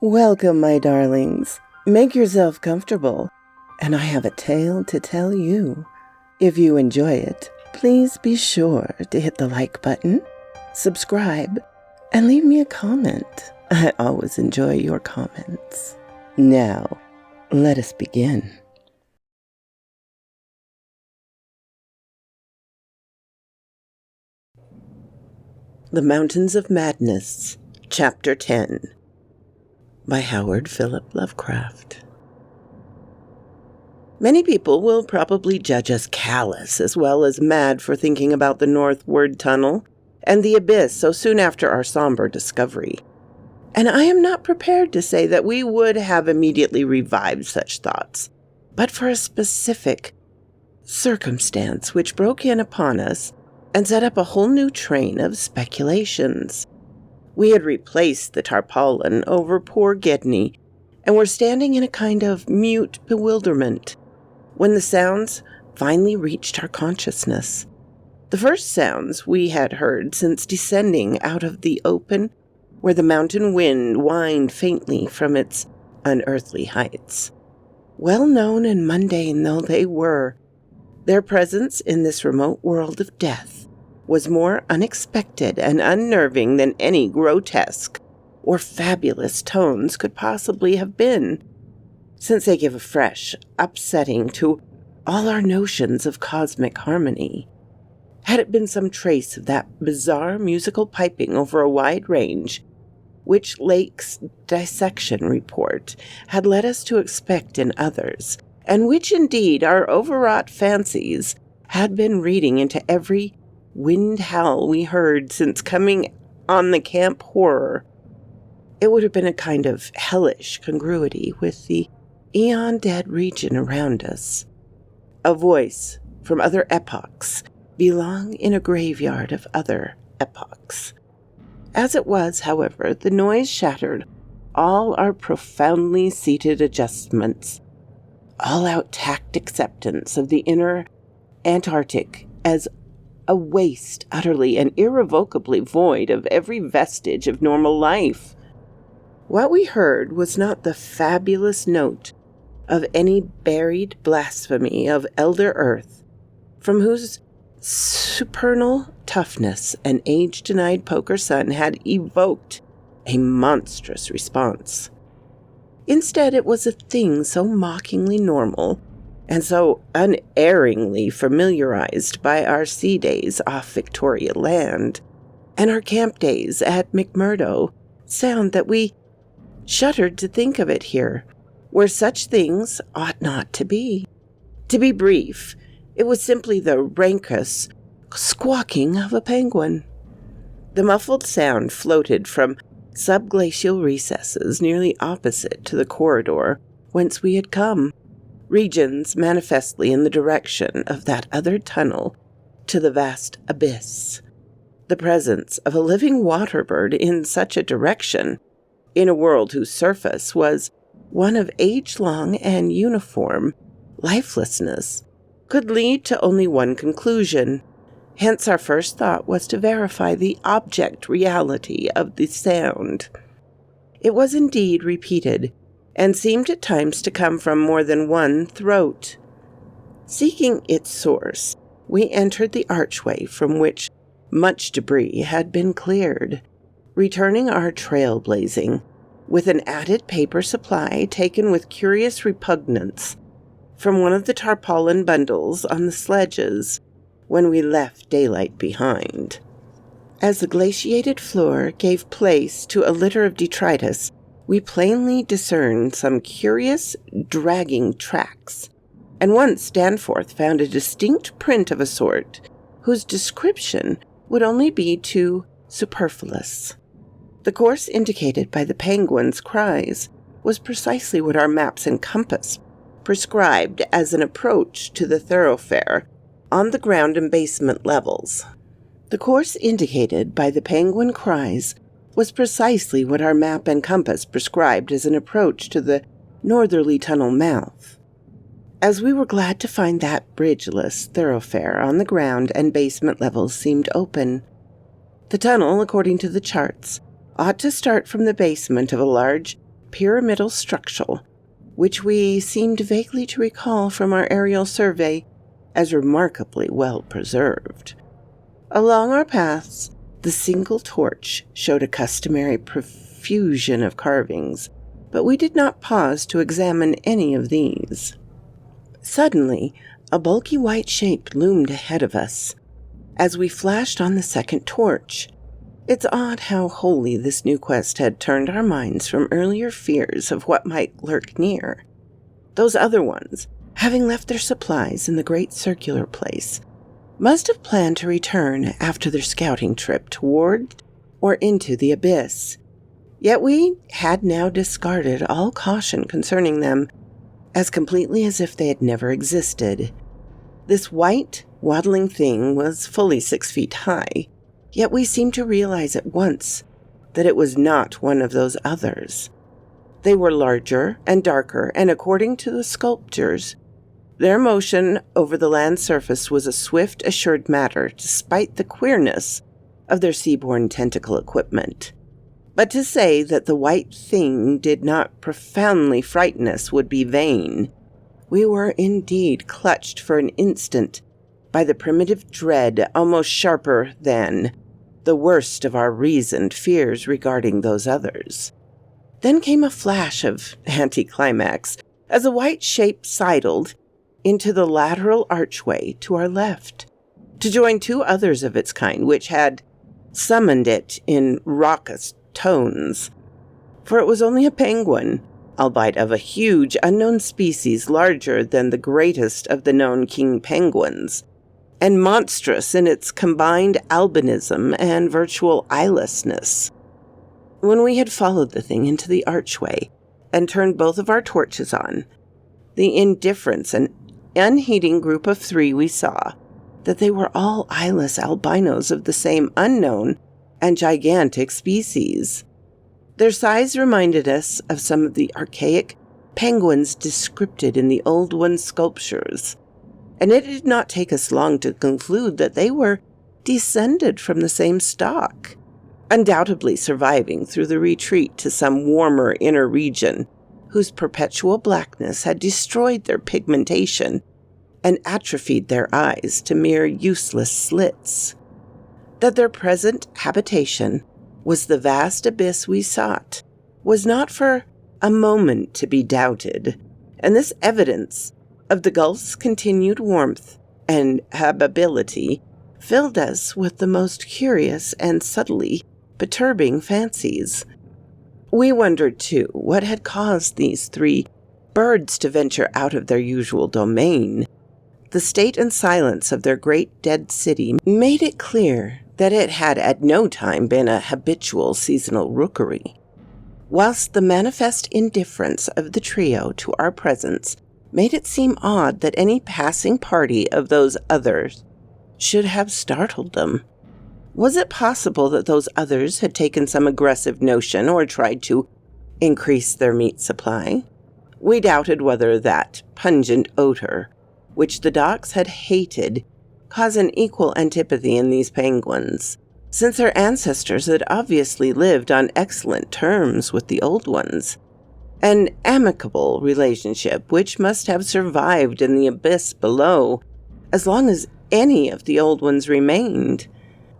Welcome, my darlings. Make yourself comfortable, and I have a tale to tell you. If you enjoy it, please be sure to hit the like button, subscribe, and leave me a comment. I always enjoy your comments. Now, let us begin. The Mountains of Madness, Chapter 10, by Howard Philip Lovecraft. Many people will probably judge us callous as well as mad for thinking about the northward tunnel and the abyss so soon after our somber discovery. And I am not prepared to say that we would have immediately revived such thoughts, but for a specific circumstance which broke in upon us and set up a whole new train of speculations. We had replaced the tarpaulin over poor Gedney and were standing in a kind of mute bewilderment when the sounds finally reached our consciousness. The first sounds we had heard since descending out of the open where the mountain wind whined faintly from its unearthly heights. Well known and mundane though they were, their presence in this remote world of death was more unexpected and unnerving than any grotesque or fabulous tones could possibly have been, since they give a fresh upsetting to all our notions of cosmic harmony. Had it been some trace of that bizarre musical piping over a wide range, which Lake's dissection report had led us to expect in others, and which indeed our overwrought fancies had been reading into every wind howl we heard since coming on the camp horror, it would have been a kind of hellish congruity with the eon-dead region around us. A voice from other epochs belong in a graveyard of other epochs. As it was, however, the noise shattered all our profoundly seated adjustments, all-out tact acceptance of the inner Antarctic as a waste utterly and irrevocably void of every vestige of normal life. What we heard was not the fabulous note of any buried blasphemy of Elder Earth, from whose supernal toughness an age-denied poker son had evoked a monstrous response. Instead, it was a thing so mockingly normal and so unerringly familiarized by our sea days off Victoria Land and our camp days at McMurdo sound that we shuddered to think of it here, where such things ought not to be. To be brief, it was simply the raucous squawking of a penguin. The muffled sound floated from subglacial recesses nearly opposite to the corridor whence we had come, regions manifestly in the direction of that other tunnel to the vast abyss. The presence of a living water bird in such a direction, in a world whose surface was one of age-long and uniform lifelessness, could lead to only one conclusion. Hence our first thought was to verify the object reality of the sound. It was indeed repeated, and seemed at times to come from more than one throat. Seeking its source, we entered the archway from which much debris had been cleared, returning our trail blazing, with an added paper supply taken with curious repugnance from one of the tarpaulin bundles on the sledges when we left daylight behind. As the glaciated floor gave place to a litter of detritus, we plainly discerned some curious, dragging tracks, and once Danforth found a distinct print of a sort, whose description would only be too superfluous. The course indicated by the penguin's cries was precisely what our maps and compass prescribed as an approach to the thoroughfare on the ground and basement levels. The course indicated by the penguin cries was precisely what our map and compass prescribed as an approach to the northerly tunnel mouth. As we were glad to find that bridgeless thoroughfare on the ground and basement levels seemed open. The tunnel, according to the charts, ought to start from the basement of a large pyramidal structure, which we seemed vaguely to recall from our aerial survey as remarkably well preserved. Along our paths, the single torch showed a customary profusion of carvings, but we did not pause to examine any of these. Suddenly, a bulky white shape loomed ahead of us. As we flashed on the second torch, it's odd how wholly this new quest had turned our minds from earlier fears of what might lurk near. Those other ones, having left their supplies in the great circular place, must have planned to return after their scouting trip toward or into the abyss. Yet we had now discarded all caution concerning them as completely as if they had never existed. This white, waddling thing was fully 6 feet high, yet we seemed to realize at once that it was not one of those others. They were larger and darker, and according to the sculptures, their motion over the land surface was a swift, assured matter, despite the queerness of their seaborne tentacle equipment. But to say that the white thing did not profoundly frighten us would be vain. We were indeed clutched for an instant by the primitive dread almost sharper than the worst of our reasoned fears regarding those others. Then came a flash of anticlimax as a white shape sidled into the lateral archway to our left, to join 2 others of its kind, which had summoned it in raucous tones. For it was only a penguin, albeit of a huge, unknown species larger than the greatest of the known king penguins, and monstrous in its combined albinism and virtual eyelessness. When we had followed the thing into the archway and turned both of our torches on, the indifference and unheeding group of 3 we saw that they were all eyeless albinos of the same unknown and gigantic species. Their size reminded us of some of the archaic penguins described in the old one's sculptures, and it did not take us long to conclude that they were descended from the same stock, undoubtedly surviving through the retreat to some warmer inner region whose perpetual blackness had destroyed their pigmentation and atrophied their eyes to mere useless slits. That their present habitation was the vast abyss we sought was not for a moment to be doubted, and this evidence of the gulf's continued warmth and habitability filled us with the most curious and subtly perturbing fancies. We wondered, too, what had caused these 3 birds to venture out of their usual domain. The state and silence of their great dead city made it clear that it had at no time been a habitual seasonal rookery, whilst the manifest indifference of the trio to our presence made it seem odd that any passing party of those others should have startled them. Was it possible that those others had taken some aggressive notion or tried to increase their meat supply? We doubted whether that pungent odor, which the docks had hated, caused an equal antipathy in these penguins, since their ancestors had obviously lived on excellent terms with the old ones, an amicable relationship which must have survived in the abyss below as long as any of the old ones remained.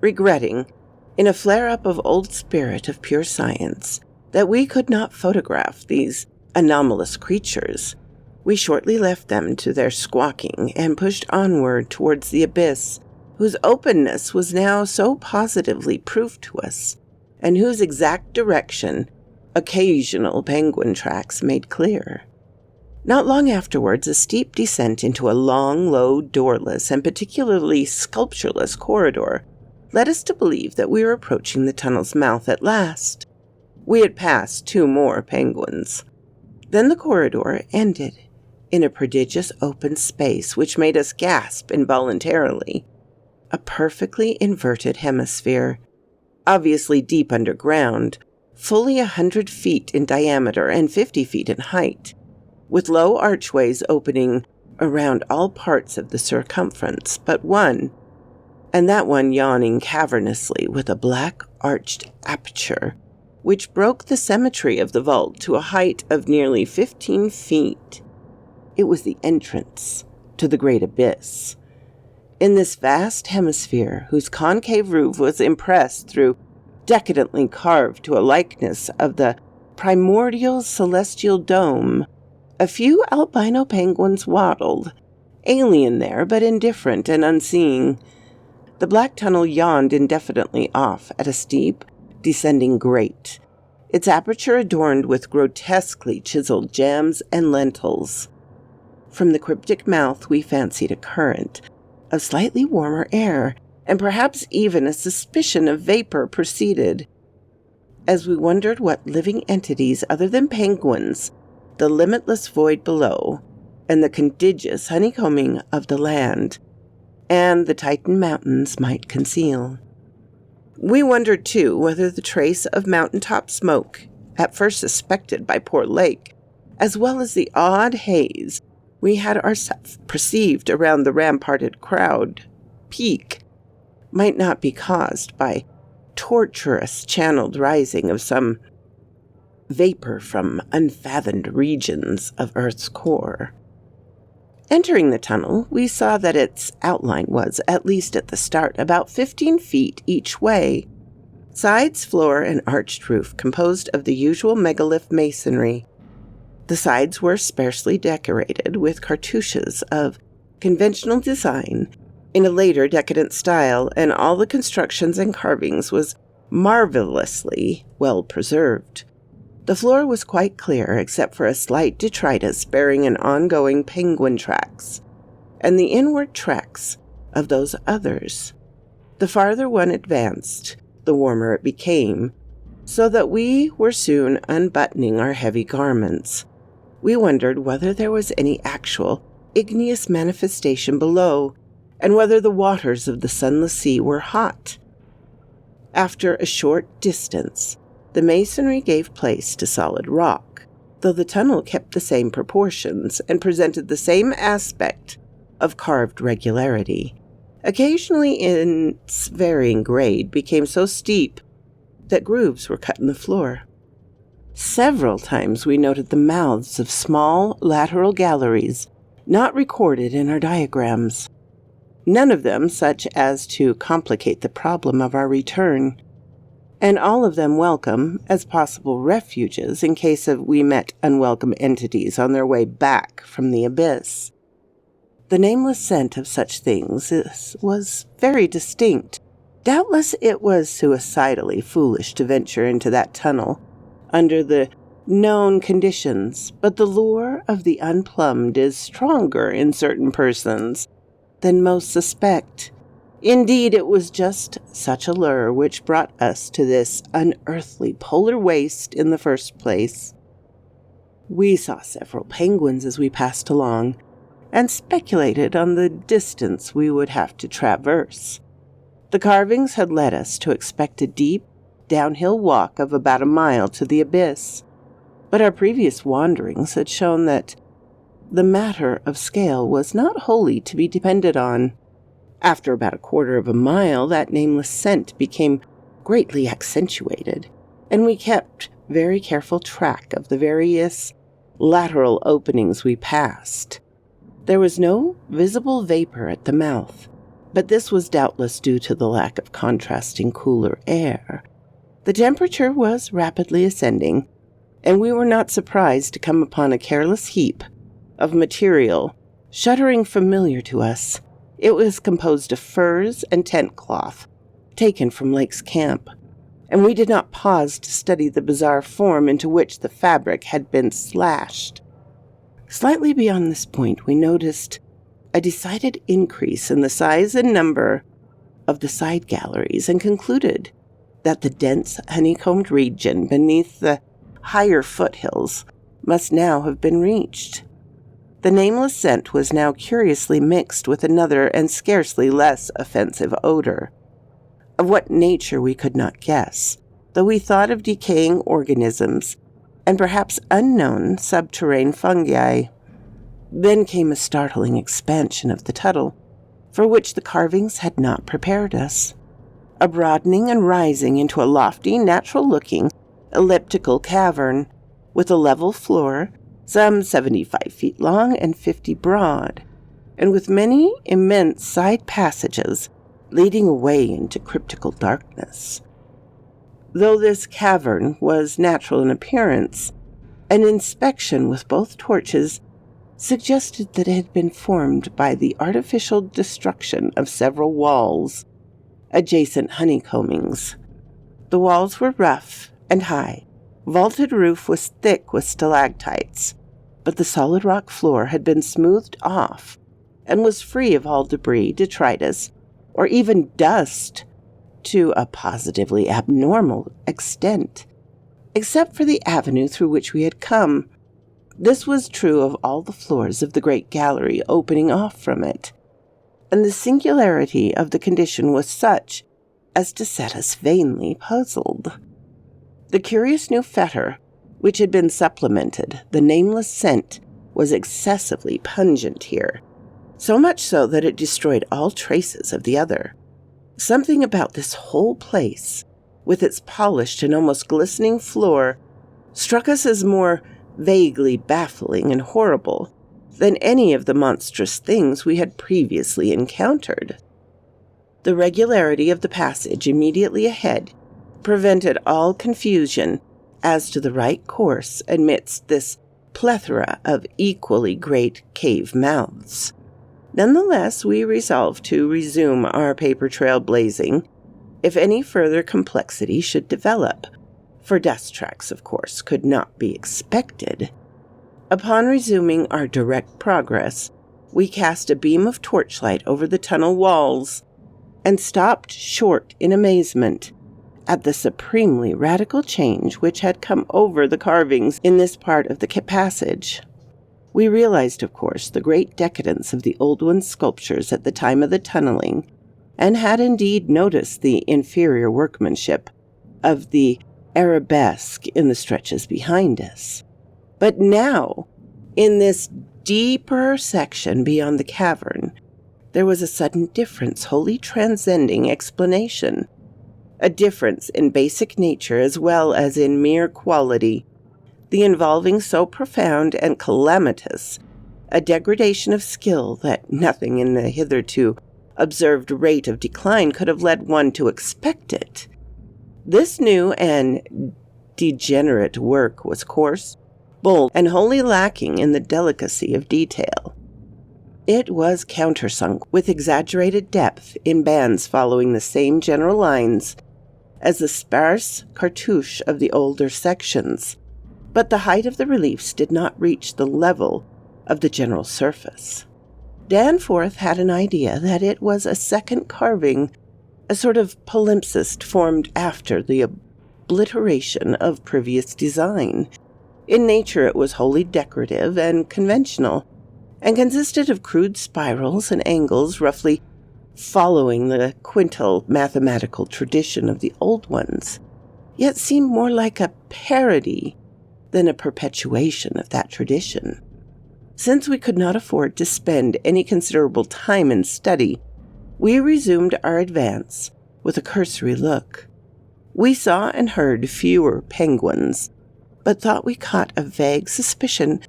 Regretting, in a flare-up of old spirit of pure science, that we could not photograph these anomalous creatures, we shortly left them to their squawking and pushed onward towards the abyss, whose openness was now so positively proof to us, and whose exact direction occasional penguin tracks made clear. Not long afterwards, a steep descent into a long, low, doorless, and particularly sculptureless corridor led us to believe that we were approaching the tunnel's mouth at last. We had passed 2 more penguins. Then the corridor ended in a prodigious open space which made us gasp involuntarily. A perfectly inverted hemisphere, obviously deep underground, fully 100 feet in diameter and 50 feet in height, with low archways opening around all parts of the circumference but one, and that one yawning cavernously with a black arched aperture which broke the symmetry of the vault to a height of nearly 15 feet. It was the entrance to the great abyss. In this vast hemisphere, whose concave roof was impressed through decadently carved to a likeness of the primordial celestial dome, a few albino penguins waddled, alien there but indifferent and unseeing. The black tunnel yawned indefinitely off at a steep, descending grate, its aperture adorned with grotesquely chiseled jams and lentils. From the cryptic mouth we fancied a current of slightly warmer air, and perhaps even a suspicion of vapor proceeded. As we wondered what living entities other than penguins, the limitless void below, and the contiguous honeycombing of the land, and the Titan mountains might conceal. We wondered, too, whether the trace of mountaintop smoke, at first suspected by poor Lake, as well as the odd haze we had ourselves perceived around the ramparted crowd peak, might not be caused by tortuous channeled rising of some vapor from unfathomed regions of Earth's core. Entering the tunnel, we saw that its outline was, at least at the start, about 15 feet each way. Sides, floor, and arched roof composed of the usual megalith masonry. The sides were sparsely decorated with cartouches of conventional design in a later decadent style, and all the constructions and carvings was marvelously well preserved. The floor was quite clear, except for a slight detritus bearing an ongoing penguin tracks, and the inward tracks of those others. The farther one advanced, the warmer it became, so that we were soon unbuttoning our heavy garments. We wondered whether there was any actual igneous manifestation below, and whether the waters of the sunless sea were hot. After a short distance, the masonry gave place to solid rock, though the tunnel kept the same proportions and presented the same aspect of carved regularity. Occasionally, its varying grade became so steep that grooves were cut in the floor. Several times we noted the mouths of small lateral galleries not recorded in our diagrams, none of them such as to complicate the problem of our return, and all of them welcome as possible refuges in case we met unwelcome entities on their way back from the abyss. The nameless scent of such things was very distinct. Doubtless it was suicidally foolish to venture into that tunnel under the known conditions, but the lure of the unplumbed is stronger in certain persons than most suspect. Indeed, it was just such a lure which brought us to this unearthly polar waste in the first place. We saw several penguins as we passed along, and speculated on the distance we would have to traverse. The carvings had led us to expect a deep, downhill walk of about a mile to the abyss, but our previous wanderings had shown that the matter of scale was not wholly to be depended on. After about a quarter of a mile, that nameless scent became greatly accentuated, and we kept very careful track of the various lateral openings we passed. There was no visible vapor at the mouth, but this was doubtless due to the lack of contrasting cooler air. The temperature was rapidly ascending, and we were not surprised to come upon a careless heap of material, shuddering familiar to us. It was composed of furs and tent cloth, taken from Lake's camp, and we did not pause to study the bizarre form into which the fabric had been slashed. Slightly beyond this point, we noticed a decided increase in the size and number of the side galleries, and concluded that the dense honeycombed region beneath the higher foothills must now have been reached. The nameless scent was now curiously mixed with another and scarcely less offensive odor. Of what nature we could not guess, though we thought of decaying organisms and perhaps unknown subterranean fungi. Then came a startling expansion of the tunnel, for which the carvings had not prepared us. A broadening and rising into a lofty, natural-looking, elliptical cavern with a level floor, some 75 feet long and 50 broad, and with many immense side passages leading away into cryptical darkness. Though this cavern was natural in appearance, an inspection with both torches suggested that it had been formed by the artificial destruction of several walls, adjacent honeycombings. The walls were rough and high. Vaulted roof was thick with stalactites, but the solid rock floor had been smoothed off and was free of all debris, detritus, or even dust to a positively abnormal extent, except for the avenue through which we had come. This was true of all the floors of the great gallery opening off from it, and the singularity of the condition was such as to set us vainly puzzled. The curious new fetor, which had been supplemented, the nameless scent, was excessively pungent here, so much so that it destroyed all traces of the other. Something about this whole place, with its polished and almost glistening floor, struck us as more vaguely baffling and horrible than any of the monstrous things we had previously encountered. The regularity of the passage immediately ahead prevented all confusion as to the right course amidst this plethora of equally great cave mouths. Nonetheless, we resolved to resume our paper trail blazing if any further complexity should develop, for dust tracks, of course, could not be expected. Upon resuming our direct progress, we cast a beam of torchlight over the tunnel walls and stopped short in amazement at the supremely radical change which had come over the carvings in this part of the passage. We realized, of course, the great decadence of the old one's sculptures at the time of the tunneling, and had indeed noticed the inferior workmanship of the arabesque in the stretches behind us. But now, in this deeper section beyond the cavern, there was a sudden difference wholly transcending explanation, a difference in basic nature as well as in mere quality, the involving so profound and calamitous a degradation of skill that nothing in the hitherto observed rate of decline could have led one to expect it. This new and degenerate work was coarse, bold, and wholly lacking in the delicacy of detail. It was countersunk with exaggerated depth in bands following the same general lines as the sparse cartouche of the older sections, but the height of the reliefs did not reach the level of the general surface. Danforth had an idea that it was a second carving, a sort of palimpsest formed after the obliteration of previous design. In nature it was wholly decorative and conventional, and consisted of crude spirals and angles roughly following the quintal mathematical tradition of the old ones, yet seemed more like a parody than a perpetuation of that tradition. Since we could not afford to spend any considerable time in study, we resumed our advance with a cursory look. We saw and heard fewer penguins, but thought we caught a vague suspicion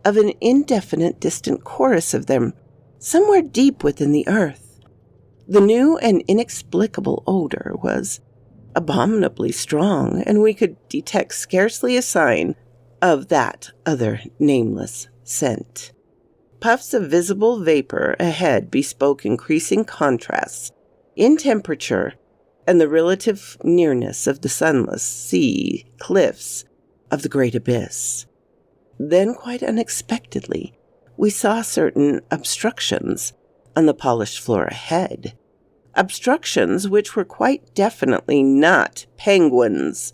of an indefinite distant chorus of them somewhere deep within the earth. The new and inexplicable odor was abominably strong, and we could detect scarcely a sign of that other nameless scent. Puffs of visible vapor ahead bespoke increasing contrasts in temperature and the relative nearness of the sunless sea cliffs of the great abyss. Then, quite unexpectedly, we saw certain obstructions on the polished floor ahead. Obstructions which were quite definitely not penguins,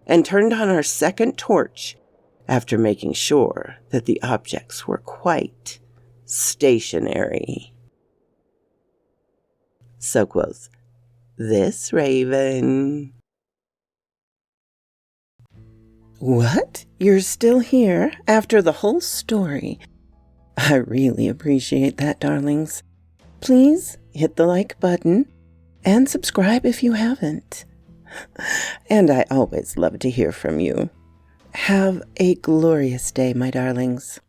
and turned on our second torch after making sure that the objects were quite stationary. So quoth this raven. What? You're still here after the whole story? I really appreciate that, darlings. Please hit the like button and subscribe if you haven't. And I always love to hear from you. Have a glorious day, my darlings.